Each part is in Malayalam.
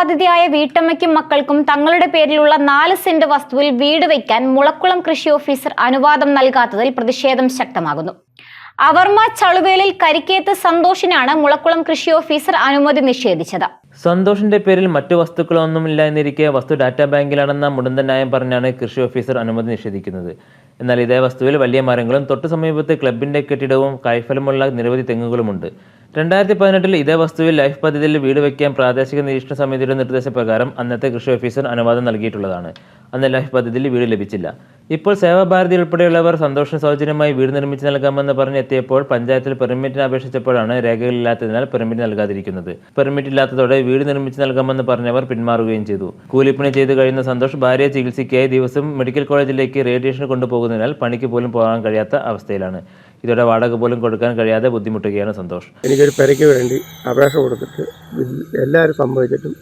പ്രളയബാധിതയായ വീട്ടമ്മയ്ക്കും മക്കൾക്കും തങ്ങളുടെ പേരിലുള്ള 4 സെന്റ് വസ്തുവിൽ വീട് വയ്ക്കാൻ മുളക്കുളം കൃഷി ഓഫീസർ അനുവാദം നൽകാത്തതിൽ പ്രതിഷേധം ശക്തമാകുന്നു. അവർമ ചളുവേലിൽ കരിക്കേത്ത് സന്തോഷിനാണ് മുളക്കുളം കൃഷി ഓഫീസർ അനുമതി നിഷേധിച്ചത്. സന്തോഷിന്റെ പേരിൽ മറ്റു വസ്തുക്കളൊന്നുമില്ല എന്നിരിക്കെ വസ്തു ഡാറ്റാ ബാങ്കിലാണെന്ന മുടന്ത ന്യായം പറഞ്ഞാണ് കൃഷി ഓഫീസർ അനുമതി നിഷേധിക്കുന്നത്. എന്നാൽ ഇതേ വസ്തുവിൽ വലിയ മരങ്ങളും തൊട്ടു സമീപത്ത് ക്ലബിന്റെ കെട്ടിടവും കായ്ഫലമുള്ള നിരവധി തെങ്ങുകളുമുണ്ട്. 2018 ഇതേ വസ്തുവിൽ ലൈഫ് പദ്ധതിയിൽ വീട് വയ്ക്കാൻ പ്രാദേശിക നിരീക്ഷണ സമിതിയുടെ നിർദ്ദേശപ്രകാരം അന്നത്തെ കൃഷി ഓഫീസർ അനുവാദം നൽകിയിട്ടുള്ളതാണ്. അന്ന് ലൈഫ് പദ്ധതിയിൽ വീട് ലഭിച്ചില്ല. ഇപ്പോൾ സേവാഭാരതി ഉൾപ്പെടെയുള്ളവർ സന്തോഷിന് സൗജന്യമായി വീട് നിർമ്മിച്ച് നൽകാമെന്ന് പറഞ്ഞ് എത്തിയപ്പോൾ പഞ്ചായത്തിൽ പെർമിറ്റിന് അപേക്ഷിച്ചപ്പോഴാണ് രേഖകളില്ലാത്തതിനാൽ പെർമിറ്റ് നൽകാതിരിക്കുന്നത്. പെർമിറ്റ് ഇല്ലാത്തതോടെ വീട് നിർമ്മിച്ച് നൽകാമെന്ന് പറഞ്ഞവർ പിന്മാറുകയും ചെയ്തു. കൂലിപ്പണി ചെയ്തു കഴിയുന്ന സന്തോഷ് ഭാര്യയെ ചികിത്സയ്ക്കായി ദിവസം മെഡിക്കൽ കോളേജിലേക്ക് റേഡിയേഷന് കൊണ്ടുപോകുന്നതിനാൽ പണിക്ക് പോലും പോകാൻ കഴിയാത്ത അവസ്ഥയിലാണ്. ഇതോടെ വാടക പോലും കൊടുക്കാൻ കഴിയാതെ ബുദ്ധിമുട്ടുകയാണ് സന്തോഷ്. എനിക്കൊരു പെരയ്ക്ക് വേണ്ടി അപേക്ഷ കൊടുത്തിട്ട് എല്ലാവരും സമ്മതിച്ചിട്ടും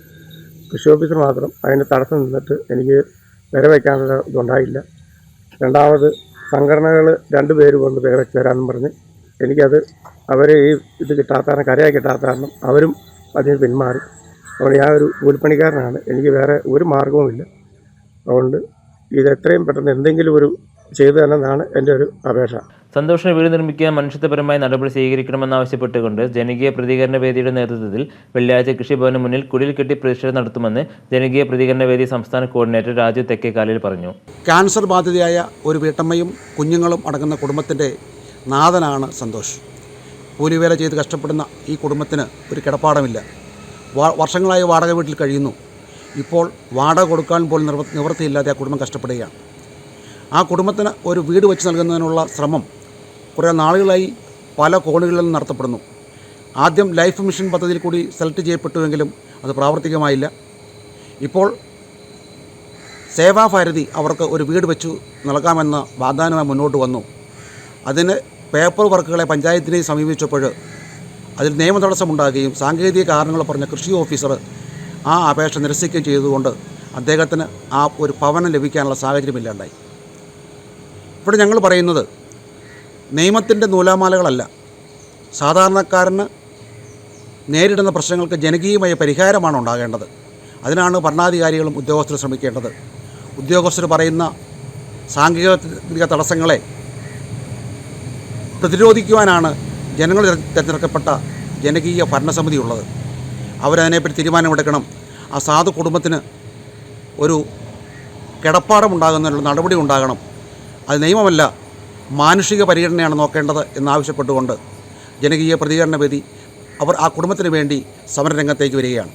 കൃഷി ഓഫീസർ മാത്രം അതിന് തടസ്സം നിന്നിട്ട് എനിക്ക് പെര വയ്ക്കാനുള്ള ഇതുണ്ടായില്ല. രണ്ടാമത് സംഘടനകൾ 2 പേര് കൊണ്ട് പെര വെച്ച് തരാമെന്നും പറഞ്ഞ് എനിക്കത് അവർ ഈ ഇത് കിട്ടാത്ത കാരണം കരയായി കിട്ടാത്ത കാരണം അവരും അതിന് പിന്മാറി. അതുകൊണ്ട് ഞാൻ ഒരു കൂലിപ്പണിക്കാരനാണ്, എനിക്ക് വേറെ ഒരു മാർഗവുമില്ല. അതുകൊണ്ട് ഇത് എത്രയും പെട്ടെന്ന് എന്തെങ്കിലും ഒരു ചെയ്തു തന്നെന്നാണ് എൻ്റെ ഒരു അപേക്ഷ. സന്തോഷിന് വീട് നിർമ്മിക്കാൻ മനുഷ്യത്വപരമായ നടപടി സ്വീകരിക്കണമെന്നാവശ്യപ്പെട്ടുകൊണ്ട് ജനകീയ പ്രതികരണ വേദിയുടെ നേതൃത്വത്തിൽ വെള്ളിയാഴ്ച കൃഷിഭവന് മുന്നിൽ കുടിൽ കെട്ടി പ്രതിഷേധം നടത്തുമെന്ന് ജനകീയ പ്രതികരണ വേദി സംസ്ഥാന കോർഡിനേറ്റർ രാജു തെക്കേക്കാലിൽ പറഞ്ഞു. ക്യാൻസർ ബാധിതയായ ഒരു വീട്ടമ്മയും കുഞ്ഞുങ്ങളും അടങ്ങുന്ന കുടുംബത്തിൻ്റെ നാഥനാണ് സന്തോഷ്. കൂലിവേല ചെയ്ത് കഷ്ടപ്പെടുന്ന ഈ കുടുംബത്തിന് ഒരു കിടപ്പാടമില്ല. വർഷങ്ങളായി വാടക വീട്ടിൽ കഴിയുന്നു. ഇപ്പോൾ വാടക കൊടുക്കാൻ പോലും നിവൃത്തിയില്ലാതെ ആ കുടുംബം കഷ്ടപ്പെടുകയാണ്. ആ കുടുംബത്തിന് ഒരു വീട് വെച്ച് നൽകുന്നതിനുള്ള ശ്രമം കുറേ നാളുകളായി പല കോണുകളിലും നടത്തപ്പെടുന്നു. ആദ്യം ലൈഫ് മിഷൻ പദ്ധതിയിൽ കൂടി സെലക്ട് ചെയ്യപ്പെട്ടുവെങ്കിലും അത് പ്രാവർത്തികമായില്ല. ഇപ്പോൾ സേവാഭാരതി അവർക്ക് ഒരു വീട് വെച്ചു നൽകാമെന്ന വാഗ്ദാനമായി മുന്നോട്ട് വന്നു. അതിന് പേപ്പർ വർക്കുകളെ പഞ്ചായത്തിനെ സമീപിച്ചപ്പോൾ അതിൽ നിയമ തടസ്സമുണ്ടാകുകയും സാങ്കേതിക കാരണങ്ങൾ പറഞ്ഞ കൃഷി ഓഫീസർ ആ അപേക്ഷ നിരസിക്കുകയും ചെയ്തതുകൊണ്ട് അദ്ദേഹത്തിന് ആ ഒരു ഭവനം ലഭിക്കാനുള്ള സാഹചര്യമില്ലാണ്ടായി. ഇവിടെ ഞങ്ങൾ പറയുന്നത് നിയമത്തിൻ്റെ നൂലാമാലകളല്ല, സാധാരണക്കാരന് നേരിടുന്ന പ്രശ്നങ്ങൾക്ക് ജനകീയമായ പരിഹാരമാണ് ഉണ്ടാകേണ്ടത്. അതിനാണ് ഭരണാധികാരികളും ഉദ്യോഗസ്ഥരും ശ്രമിക്കേണ്ടത്. ഉദ്യോഗസ്ഥർ പറയുന്ന സാങ്കേതിക തടസ്സങ്ങളെ പ്രതിരോധിക്കുവാനാണ് ജനങ്ങൾ തിരഞ്ഞെടുക്കപ്പെട്ട ജനകീയ ഭരണസമിതി ഉള്ളത്. അവരതിനെപ്പറ്റി തീരുമാനമെടുക്കണം. ആ സാധു കുടുംബത്തിന് ഒരു കിടപ്പാടമുണ്ടാകുന്നതിനുള്ള നടപടി ഉണ്ടാകണം. അത് നിയമമല്ല, മാനുഷിക പരിഗണനയാണ് നോക്കേണ്ടത് എന്നാവശ്യപ്പെട്ടുകൊണ്ട് ജനകീയ പ്രതികരണ വേദി അവർ ആ കുടുംബത്തിന് വേണ്ടി സമരരംഗത്തേക്ക് വരികയാണ്.